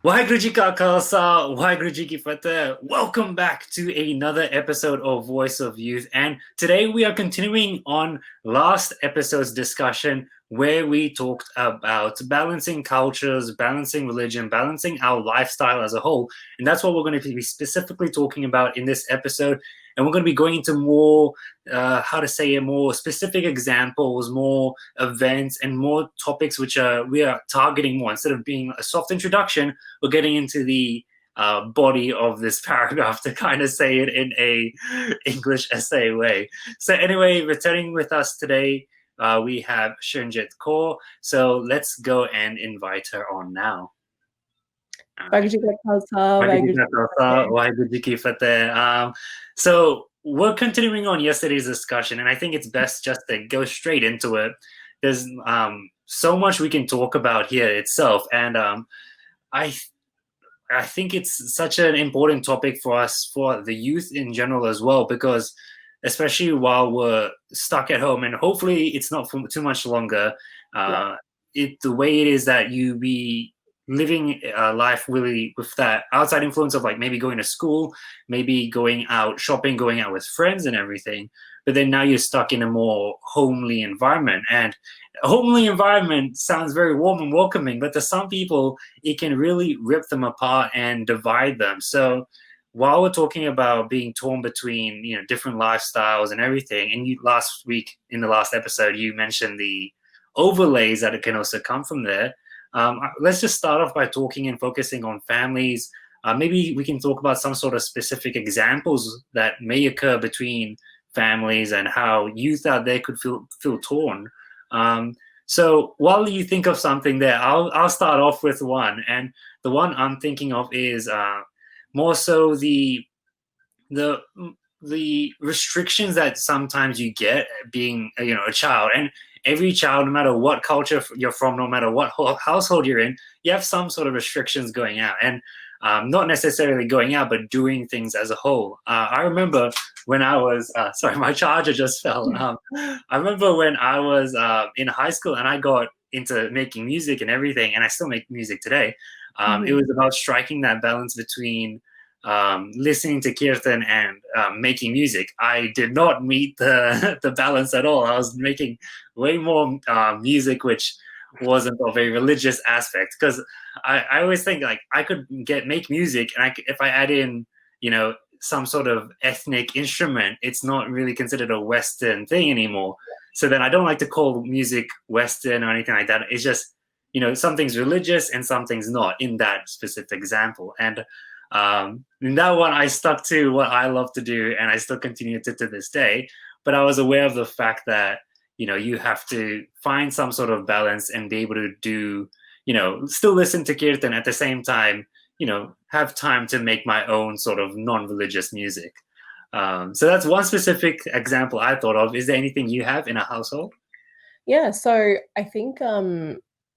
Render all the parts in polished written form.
Waheguru Ji Ka Khalsa, Waheguru Ji Ki Fateh. Welcome back to another episode of Voice of Youth. And today we are continuing on last episode's discussion where we talked about balancing cultures, balancing religion, balancing our lifestyle as a whole. And that's what we're going to be specifically talking about in this episode. And we're going to be going into more, more specific examples, more events, and more topics which we are targeting more. Instead of being a soft introduction, we're getting into the body of this paragraph to kind of say it in a English essay way. So anyway, returning with us today, we have Shunjit Kaur. So let's go and invite her on now. Waheguru ji का खालसा वाहिगुरू जी की फतेह. Waheguru Ji Ki Fateh. So we're continuing on yesterday's discussion, and I think it's best just to go straight into it. There's so much we can talk about here itself, and I I think it's such an important topic for us, for the youth in general as well, because especially while we're stuck at home, and hopefully it's not for too much longer. Yeah. The way it is that you be living life really with that outside influence of like maybe going to school, maybe going out shopping, going out with friends and everything. But then now you're stuck in a more homely environment, and a homely environment sounds very warm and welcoming, but to some people it can really rip them apart and divide them. So while we're talking about being torn between different lifestyles and everything, and you last week in the last episode you mentioned the overlays that it can also come from there. Let's just start off by talking and focusing on families. Maybe we can talk about some sort of specific examples that may occur between families and how youth out there could feel torn. So while you think of something there, I'll start off with one, and the one I'm thinking of is more so the restrictions that sometimes you get being a child. And every child, no matter what culture you're from, no matter what household you're in, you have some sort of restrictions going out, and not necessarily going out, but doing things as a whole. I remember when I was sorry, my charger just fell. I remember when I was in high school and I got into making music and everything, and I still make music today. It was about striking that balance between listening to Kirtan and making music. I did not meet the balance at all. I was making way more music which wasn't of a religious aspect, because I always think like I could make music, and if I add in some sort of ethnic instrument, it's not really considered a Western thing anymore. So then I don't like to call music Western or anything like that. It's just something's religious and something's not in that specific example. And in that one, I stuck to what I love to do, and I still continue to this day. But I was aware of the fact that you have to find some sort of balance and be able to do, still listen to Kirtan at the same time, have time to make my own sort of non-religious music. So that's one specific example I thought of. Is there anything you have in a household? Yeah, so I think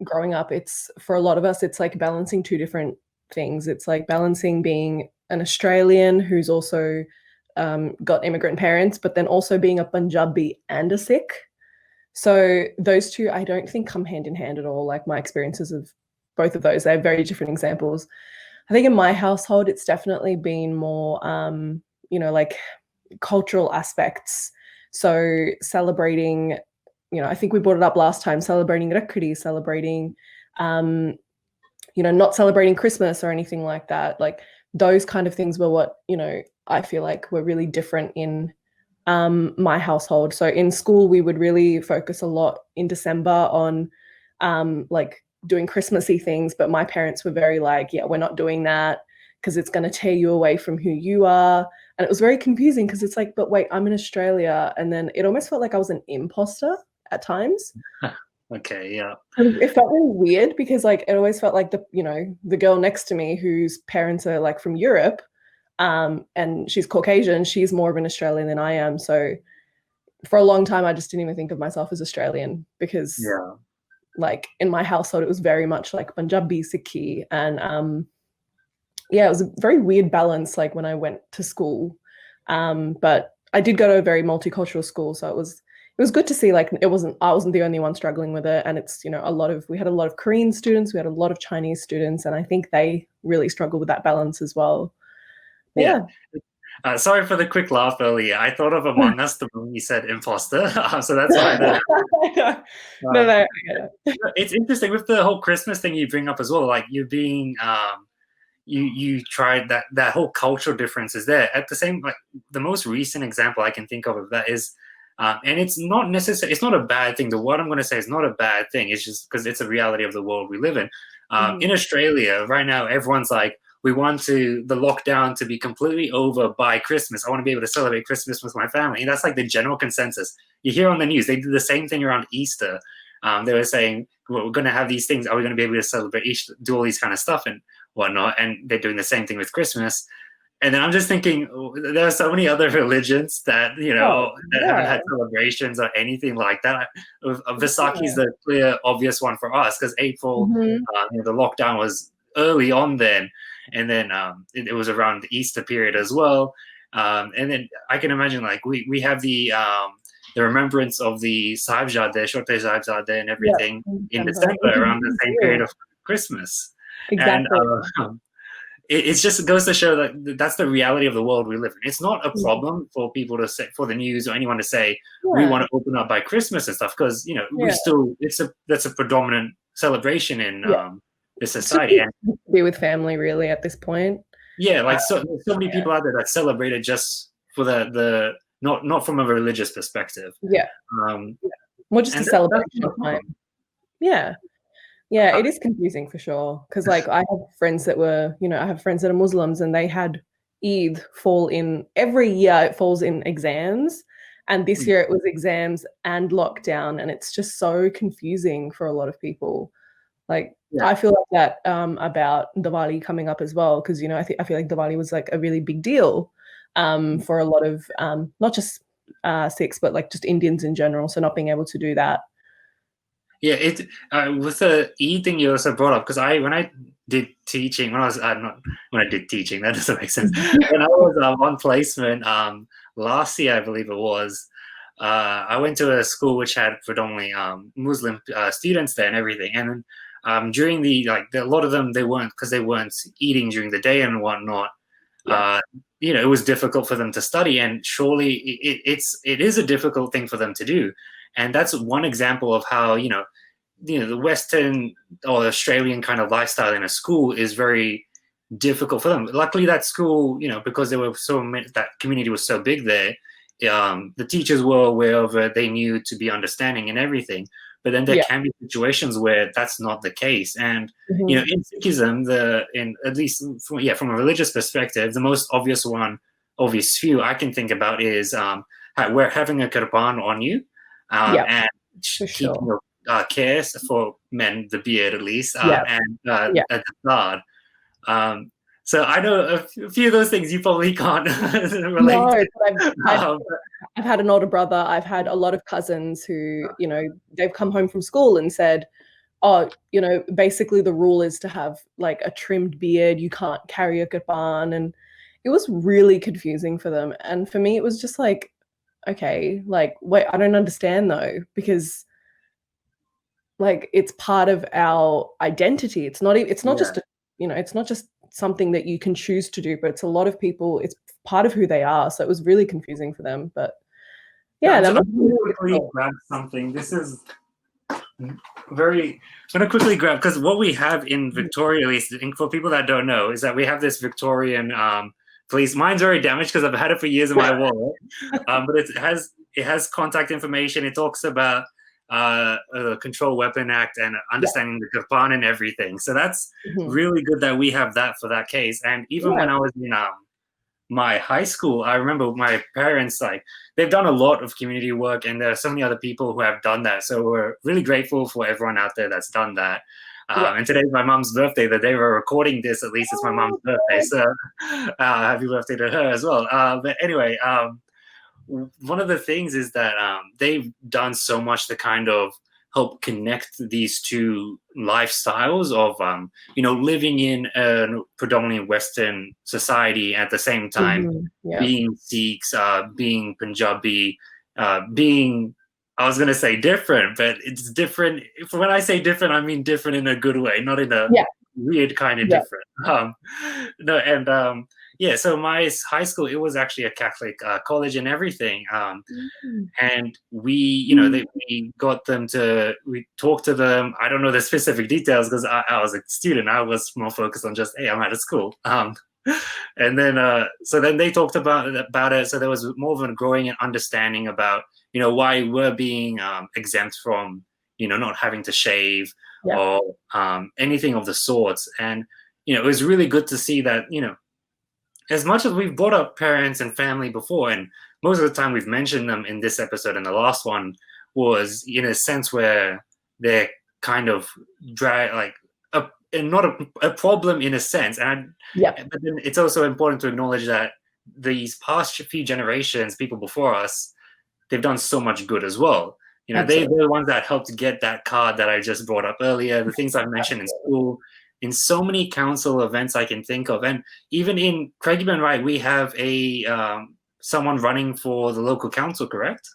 growing up, it's for a lot of us, it's like balancing two different things. It's like balancing being an Australian who's also got immigrant parents, but then also being a Punjabi and a Sikh. So those two, I don't think come hand in hand at all. Like my experiences of both of those, they're very different examples. I think in my household, it's definitely been more, like cultural aspects. So celebrating, I think we brought it up last time, celebrating Rakhadi, celebrating, not celebrating Christmas or anything like that. Like those kind of things were what, I feel like were really different in my household. So in school, we would really focus a lot in December on like doing Christmassy things, but my parents were very like, yeah, we're not doing that because it's going to tear you away from who you are. And it was very confusing because it's like, but wait, I'm in Australia. And then it almost felt like I was an imposter at times. Okay, yeah. It felt really weird because like it always felt like the girl next to me whose parents are like from Europe, and she's Caucasian, she's more of an Australian than I am. So for a long time, I just didn't even think of myself as Australian because like in my household, it was very much like Punjabi, Sikhi. And it was a very weird balance like when I went to school. But I did go to a very multicultural school. So it was good to see like I wasn't the only one struggling with it, and it's, you know, we had a lot of Korean students, we had a lot of Chinese students, and I think they really struggle with that balance as well. But Yeah. yeah. Sorry for the quick laugh earlier. I thought of Among Us the moment you said imposter, so that's why that. No, Um, no, I get it. it's interesting with the whole Christmas thing you bring up as well. Like you being, you tried that whole cultural difference is there. At the same, like the most recent example I can think of that is, and it's not necessary. It's not a bad thing. The word I'm going to say is not a bad thing. It's just because it's a reality of the world we live in. In Australia right now, everyone's like, we want the lockdown to be completely over by Christmas. I want to be able to celebrate Christmas with my family. And that's like the general consensus. You hear on the news, they do the same thing around Easter. They were saying, well, we're going to have these things. Are we going to be able to celebrate Easter, do all these kind of stuff and whatnot? And they're doing the same thing with Christmas. And then I'm just thinking, there are so many other religions that, you know, that haven't had celebrations or anything like that. Vaisakhi is the clear, obvious one for us because April, you know, the lockdown was early on then. And then it was around the Easter period as well. And then I can imagine like we have the remembrance of the Sahibzade, Shote Sahibzade and everything in December around the same period of Christmas. Exactly. And it just goes to show that that's the reality of the world we live in. It's not a problem for people to say, for the news or anyone to say, we want to open up by Christmas and stuff, because, you know, we still, that's a predominant celebration in the society. And be with family really at this point. Yeah, like so many people out there that celebrate it just for the not from a religious perspective. More just a celebration time. Yeah, it is confusing for sure. Because like I have friends that were, you know, I have friends that are Muslims and they had Eid fall in every year. It falls in exams, and this year it was exams and lockdown, and it's just so confusing for a lot of people. Like I feel like that about Diwali coming up as well, because, you know, I feel like Diwali was like a really big deal for a lot of not just Sikhs but like just Indians in general. So not being able to do that. Yeah, it with the E thing you also brought up, because when I did teaching, when I was not when I did teaching, that doesn't make sense. When I was on placement last year, I believe it was, I went to a school which had predominantly Muslim students there and everything, and during the a lot of them they weren't eating during the day and whatnot. You know, it was difficult for them to study, and surely it is a difficult thing for them to do. And that's one example of how, you know, the Western or Australian kind of lifestyle in a school is very difficult for them. Luckily, that school, you know, because there were so many, that community was so big there, the teachers were aware of it. They knew to be understanding and everything. But then there can be situations where that's not the case. And, you know, in Sikhism, at least from a religious perspective, the most obvious few I can think about is we're having a kirpan on you. And keeping your cares for men, the beard at least, and the guard. So I know a few of those things you probably can't relate to. But I've had an older brother. I've had a lot of cousins who, you know, they've come home from school and said, oh, you know, basically the rule is to have like a trimmed beard. You can't carry a kirpan. And it was really confusing for them. And for me, it was just like, okay, like, wait, I don't understand though, because like it's part of our identity. It's not just you know, it's not just something that you can choose to do, but it's a lot of people, it's part of who they are. So it was really confusing for them. But yeah, I'm going to quickly grab something. This is I'm going to quickly grab, because what we have in Victoria, at least for people that don't know, is that we have this Victorian police. Mine's very damaged because I've had it for years in my wallet, but it has contact information. It talks about the Control Weapon Act and understanding the kirpan and everything. So that's really good that we have that for that case. And even when I was in my high school, I remember my parents, like, they've done a lot of community work, and there are so many other people who have done that. So we're really grateful for everyone out there that's done that. And today's my mom's birthday. The day we're recording this, at least, it's my mom's birthday. So happy birthday to her as well. But anyway, one of the things is that they've done so much to kind of help connect these two lifestyles of, you know, living in a predominantly Western society at the same time, being Sikhs, being Punjabi, being I was gonna say different, but it's different. When I say different, I mean different in a good way, not in a Yeah, weird kind of yeah. different. No, and yeah. So my high school, it was actually a Catholic college and everything. Mm. And we got them to, we talked to them. I don't know the specific details because I was a student. I was more focused on just, hey, I'm out of school. And then so then they talked about it. So there was more of a growing and understanding about why we're being exempt from not having to shave Yeah, or anything of the sorts. And it was really good to see that as much as we've brought up parents and family before, and most of the time we've mentioned them in this episode, and the last one was in a sense where they're kind of like and not a problem in a sense. yeah, But then it's also important to acknowledge that these past few generations, people before us, they've done so much good as well. They're absolutely. the ones that helped get that card that I just brought up earlier, the things I mentioned in school, in so many council events I can think of. And even in Craigieburn, right, we have a someone running for the local council, correct?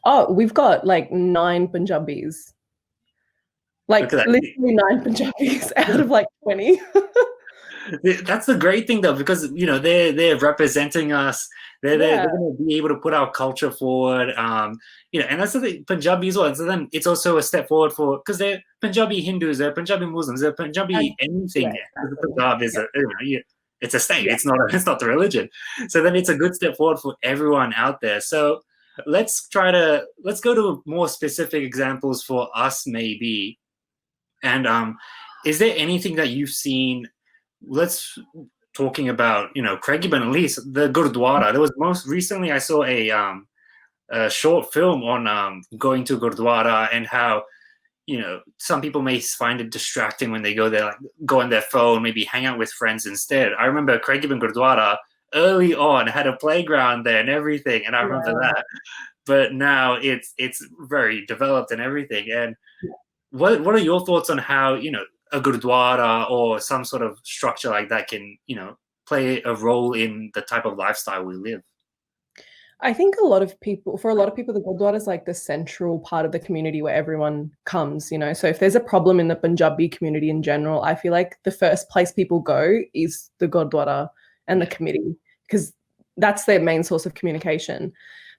Oh, we've got like 9 Punjabis. Look Like at literally 9 Punjabis out of like 20. that. That's the great thing, though, because they're representing us. They're Yeah, going to be able to put our culture forward. And that's the thing, Punjabi as well. So then it's also a step forward for, because they're Punjabi Hindus, they're Punjabi Muslims, they're and Punjabi yeah, anything. exactly. Punjab is Yeah, it's a state. yeah. It's not the religion. So then it's a good step forward for everyone out there. So let's go to more specific examples for us, maybe. And is there anything that you've seen? Let's talking about Craigieburn, at least the Gurdwara. There was most recently I saw a short film on going to Gurdwara and how some people may find it distracting when they go there, like go on their phone, maybe hang out with friends instead. I remember Craigieburn Gurdwara early on had a playground there and everything, and I remember Yeah. that. But now it's very developed and everything. And what are your thoughts on how a gurdwara or some sort of structure like that can play a role in the type of lifestyle we live? I think for a lot of people, the Gurdwara is like the central part of the community where everyone comes, you know. So if there's a problem in the Punjabi community in general, I feel like the first place people go is the Gurdwara and the Yeah, committee because that's their main source of communication.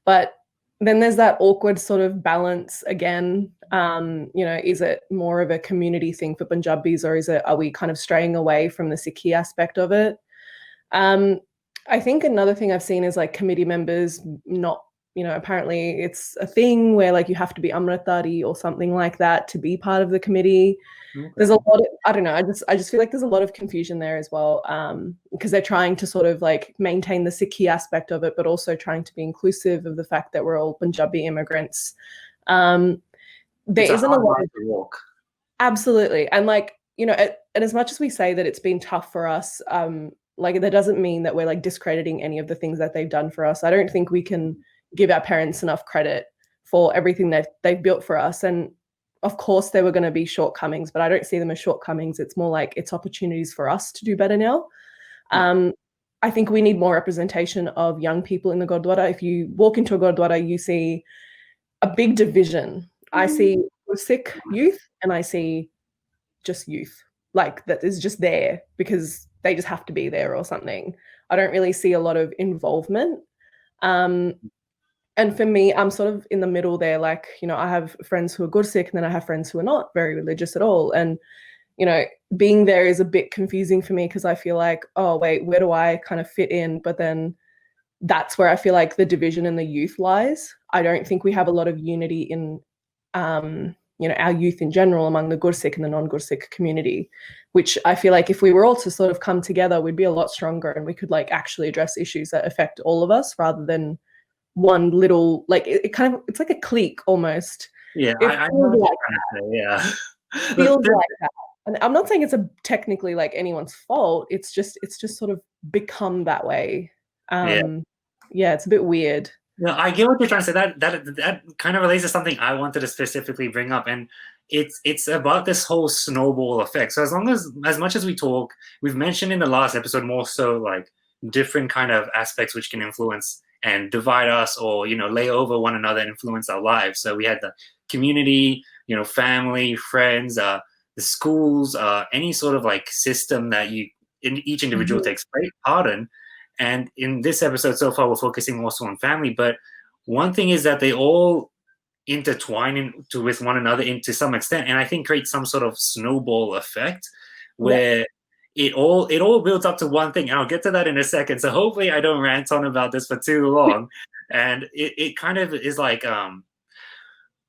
But then there's that awkward sort of balance again. Is it more of a community thing for Punjabis or are we kind of straying away from the Sikhi aspect of it? Um, I think another thing I've seen is like committee members not, apparently it's a thing where like you have to be Amritari or something like that to be part of the committee. There's a okay. lot of, I don't know, I just feel like there's a lot of confusion there as well. Because they're trying to sort of like maintain the Sikhi aspect of it, but also trying to be inclusive of the fact that we're all Punjabi immigrants. Um, there It's a isn't a hard lot line of to walk. absolutely. And like, and as much as we say that it's been tough for us, like that doesn't mean that we're like discrediting any of the things that they've done for us. I don't think we can give our parents enough credit for everything that they've built for us. And of course there were going to be shortcomings, but I don't see them as shortcomings. It's more like it's opportunities for us to do better now. Yeah. Um, I think we need more representation of young people in the Gurdwara. If you walk into a Gurdwara, you see a big division. I see Sikh youth and I see just youth, like that is just there because they just have to be there or something. I don't really see a lot of involvement. Um, and for me, I'm sort of in the middle there. Like, I have friends who are good Sikh and then I have friends who are not very religious at all. And, being there is a bit confusing for me because I feel like, oh, wait, where do I kind of fit in? But then that's where I feel like the division in the youth lies. I don't think we have a lot of unity in our youth in general among the Gursikh and the non-Gursikh community, which I feel like if we were all to sort of come together, we'd be a lot stronger and we could like actually address issues that affect all of us rather than one little, like it kind of, it's like a clique almost. Yeah, It I know feels what like, you're trying to say. Yeah. Look, feels like that. And I'm not saying it's a technically like anyone's fault. It's just sort of become that way. yeah. Yeah, it's a bit weird. No, I get what you're trying to say. That kind of relates to something I wanted to specifically bring up, and it's about this whole snowball effect. So as much as we talk, we've mentioned in the last episode more so like different kind of aspects which can influence and divide us, or lay over one another and influence our lives. So we had the community, family, friends, the schools, any sort of like system that each individual takes part in. And in this episode so far, we're focusing also on family, but one thing is that they all intertwine with one another to some extent, and I think create some sort of snowball effect where it all builds up to one thing. And I'll get to that in a second. So hopefully I don't rant on about this for too long. And it kind of is like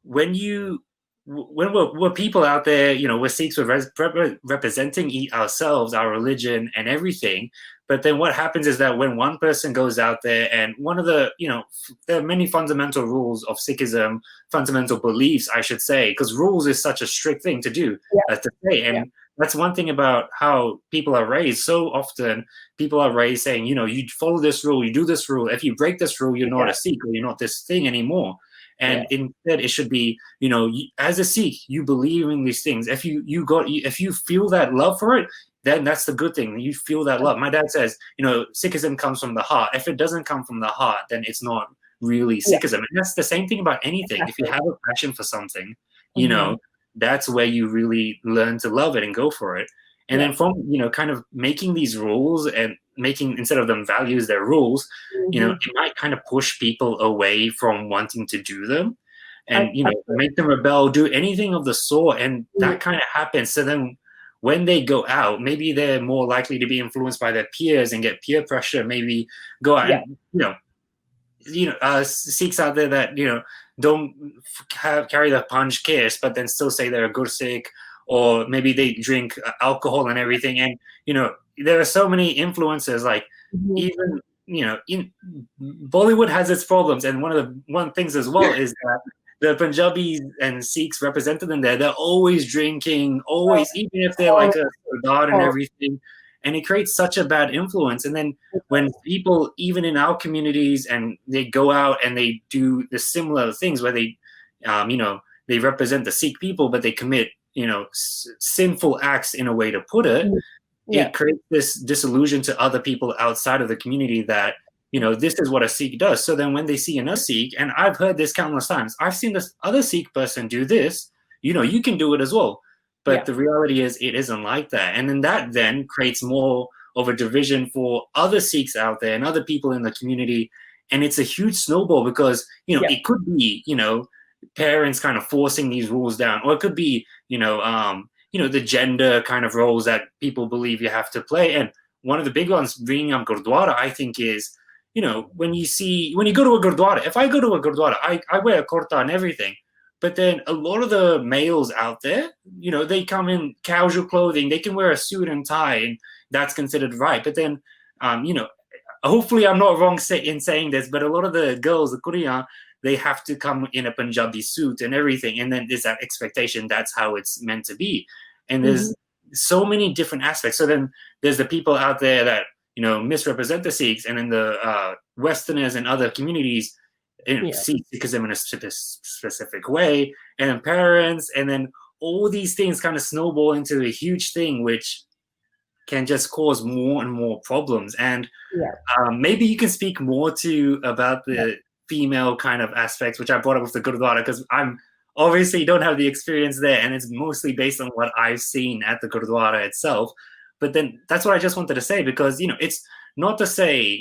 when we're people out there, we're Sikhs, we're representing ourselves, our religion, and everything. But then what happens is that when one person goes out there, and one of the, there are many fundamental rules of Sikhism, fundamental beliefs, I should say, because rules is such a strict thing to do, to say. And that's one thing about how people are raised. So often people are raised saying, you follow this rule, you do this rule. If you break this rule, you're not a Sikh, or you're not this thing anymore. And instead, it should be, as a Sikh, you believe in these things. If you feel that love for it, then that's the good thing. You feel that love. My dad says, Sikhism comes from the heart. If it doesn't come from the heart, then it's not really Sikhism. And that's the same thing about anything. If you have a passion for something, that's where you really learn to love it and go for it. And then from, kind of making these rules and making, instead of them values, their rules, it might kind of push people away from wanting to do them and, make them rebel, do anything of the sort. And that kind of happens. So then when they go out, maybe they're more likely to be influenced by their peers and get peer pressure, maybe go out and, Sikhs out there that, don't carry the punch case, but then still say they're a good Sikh, or maybe they drink alcohol and everything. And, there are so many influences, like even, in Bollywood has its problems. And one things as well is that the Punjabis and Sikhs represented in there, they're always drinking, always, even if they're like a god and everything. And it creates such a bad influence. And then when people, even in our communities, and they go out and they do the similar things where they, they represent the Sikh people, but they commit, sinful acts, in a way to put it, it creates this disillusion to other people outside of the community that, this is what a Sikh does. So then when they see another Sikh, and I've heard this countless times, I've seen this other Sikh person do this, you can do it as well. But the reality is it isn't like that. And then that then creates more of a division for other Sikhs out there and other people in the community. And it's a huge snowball because, it could be, parents kind of forcing these rules down, or it could be, the gender kind of roles that people believe you have to play. And one of the big ones bringing up Gurdwara, I think, is, when you go to a Gurdwara, if I go to a Gurdwara, I wear a kurta and everything. But then a lot of the males out there, they come in casual clothing. They can wear a suit and tie, and that's considered right. But then, hopefully I'm not wrong in saying this, but a lot of the girls, the Korean, they have to come in a Punjabi suit and everything. And then there's that expectation. That's how it's meant to be. And there's so many different aspects. So then there's the people out there that, misrepresent the Sikhs, and then the Westerners and other communities see Sikhism in a specific way, and then parents, and then all these things kind of snowball into a huge thing, which can just cause more and more problems. And maybe you can speak more about the female kind of aspects, which I brought up with the Gurdwara, because I'm obviously don't have the experience there, and it's mostly based on what I've seen at the Gurdwara itself. But then that's what I just wanted to say, because it's not to say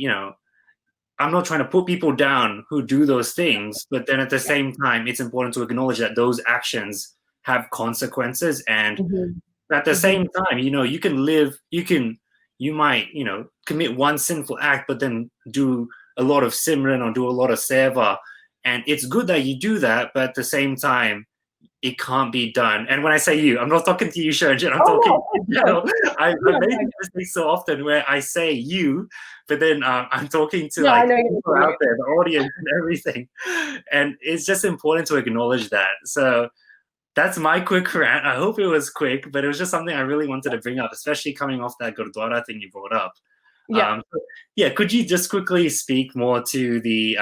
I'm not trying to put people down who do those things, but then at the same time, it's important to acknowledge that those actions have consequences. And at the same time, you can live, you might, commit one sinful act, but then do a lot of simran or do a lot of seva. And it's good that you do that, but at the same time, it can't be done. And when I say you, I'm not talking to you, Sharjit. I'm talking, I make this mistake so often where I say you, but then I'm talking to people out there, the audience and everything. And it's just important to acknowledge that. So that's my quick rant. I hope it was quick, but it was just something I really wanted to bring up, especially coming off that Gurdwara thing you brought up. Could you just quickly speak more to the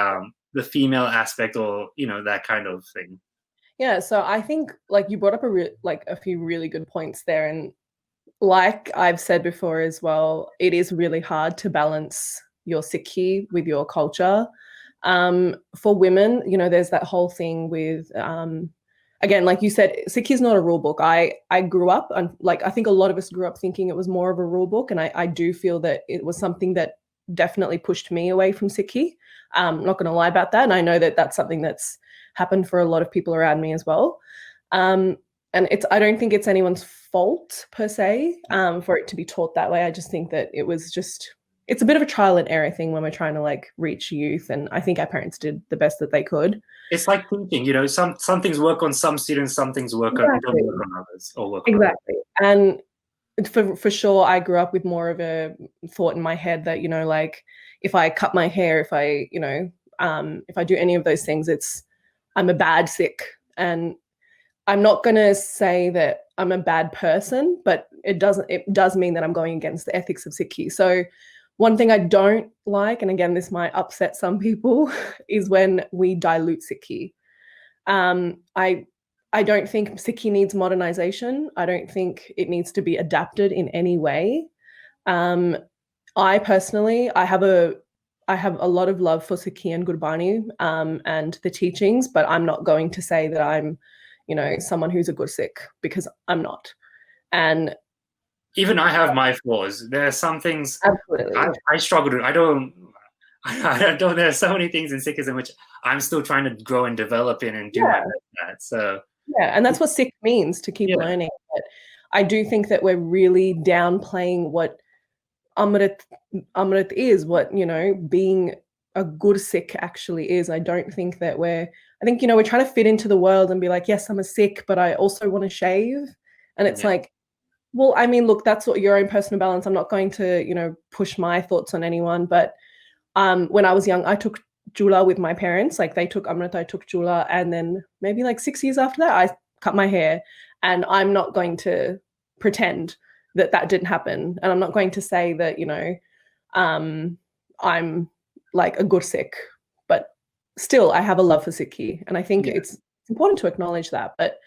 female aspect, or, that kind of thing? Yeah, so I think you brought up a few really good points there, and like I've said before as well, it is really hard to balance your Sikhi with your culture. For women, you know, there's that whole thing with again, like you said, Sikhi is not a rule book. I grew up, and like I think a lot of us grew up thinking it was more of a rule book, and I do feel that it was something that definitely pushed me away from Sikhi. I'm not going to lie about that, and I know that that's something that's happened for a lot of people around me as well. And I don't think it's anyone's fault per se for it to be taught that way. I just think that it's a bit of a trial and error thing when we're trying to like reach youth, and I think our parents did the best that they could. It's like teaching, you know, some things work on some students, some things don't work on others, or work on others. Exactly. And for sure, I grew up with more of a thought in my head that, you know, like if I cut my hair, if I, you know, if I do any of those things, I'm a bad Sikh. And I'm not going to say that I'm a bad person, but it does mean that I'm going against the ethics of Sikhi. So one thing I don't like, and again, this might upset some people, is when we dilute Sikhi. I don't think Sikhi needs modernization. I don't think it needs to be adapted in any way. I personally, I have a lot of love for Sikhi and Gurbani and the teachings, but I'm not going to say that I'm, you know, someone who's a good Sikh, because I'm not. And even I have my flaws. There are some things absolutely I struggle with. I don't. There are so many things in Sikhism which I'm still trying to grow and develop in and do my best at. So yeah, and that's what Sikh means, to keep learning. But I do think that we're really downplaying what Amrit is, what, you know, being a good Sikh actually is. I don't think that I think, you know, we're trying to fit into the world and be like, yes, I'm a Sikh, but I also want to shave. And it's like, well, I mean, look, that's what your own personal balance. I'm not going to, you know, push my thoughts on anyone. But when I was young, I took Jula with my parents. Like they took Amrit, I took Jula. And then maybe like 6 years after that, I cut my hair. And I'm not going to pretend that didn't happen. And I'm not going to say that, you know, I'm like a good Sikh. But still, I have a love for Sikhi. And I think it's important to acknowledge that. But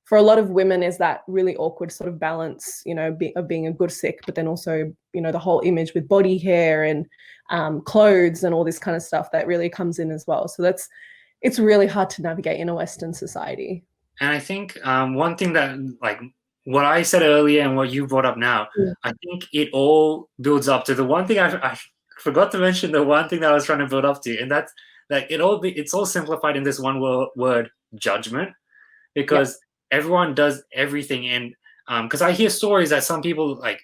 for a lot of women, is that really awkward sort of balance, you know, of being a good Sikh, but then also, you know, the whole image with body hair and clothes and all this kind of stuff that really comes in as well. So it's really hard to navigate in a Western society. And I think one thing that, like what I said earlier and what you brought up now, I think it all builds up to the one thing I forgot to mention, the one thing that I was trying to build up to, and that's like it's all simplified in this one word, judgment, because everyone does everything. And because I hear stories that some people like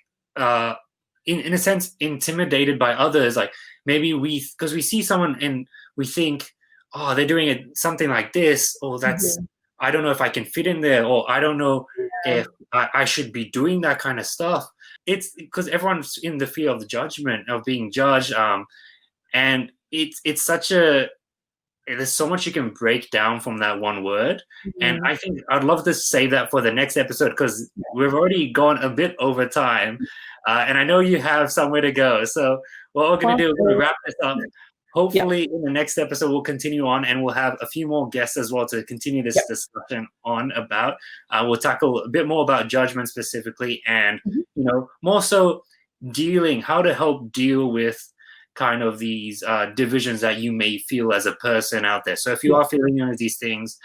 in a sense intimidated by others, like maybe because we see someone and we think, oh, they're doing something like this, or that's I don't know if I can fit in there, or I don't know if I should be doing that kind of stuff. It's because everyone's in the fear of the judgment, of being judged, and it's such a there's so much you can break down from that one word. And I think I'd love to save that for the next episode, because we've already gone a bit over time, and I know you have somewhere to go. So what we're going to do is we'll wrap this up. Hopefully in the next episode, we'll continue on, and we'll have a few more guests as well to continue this discussion on about. We'll tackle a bit more about judgment specifically, and you know, more so how to help deal with kind of these divisions that you may feel as a person out there. So if you are feeling any of these things,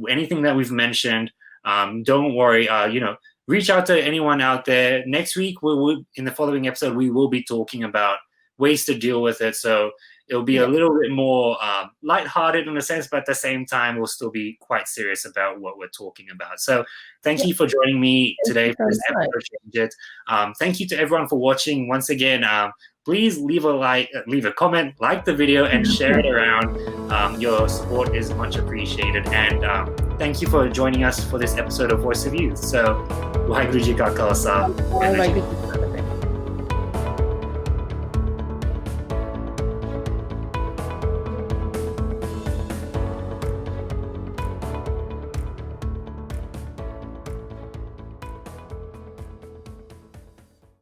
anything that we've mentioned, don't worry. You know, reach out to anyone out there. Next week, in the following episode, we will be talking about ways to deal with it. So it'll be a little bit more lighthearted in a sense, but at the same time, we'll still be quite serious about what we're talking about. So thank you for joining me today for this episode. Thank you to everyone for watching. Once again, please leave a comment, like the video, and share it around. Your support is much appreciated. And thank you for joining us for this episode of Voice of Youth. So, Waheguru Ji Ka Khalsa.